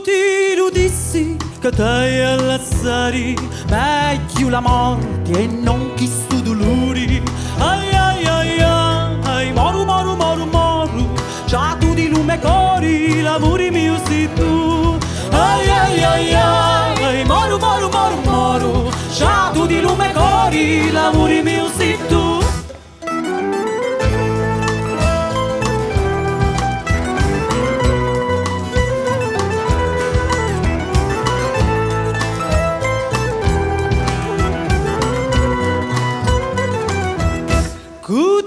Ti lo dissi che dai all'azzari, meglio la morte e non chi stu dolori. Ai ai ai ai, moru moru moru moru, già tu di lume cori, l'amore mio sei tu. Ai ai ai ai, moru moru moru moru, già tu di lume cori, l'amore mio sei tu.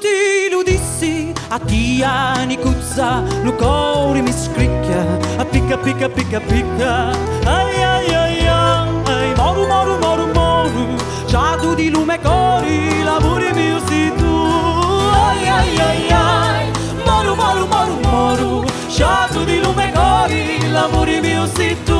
Ti lo dissi a Tiani Cuzza, lo cuore mi scricchia, a picca picca picca picca. Ai ai ai ai, moru moru moru moru, già tu di lume cori, l'amore mio sei tu. Ai ai ai ai, moru moru moru moru, già tu di lume cori, l'amore mio sei tu.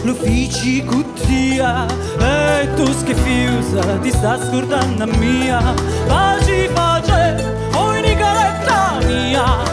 Lo fici cuttia e tu schifiusa ti sta scordando mia. Paci pace, oi nicaretta mia.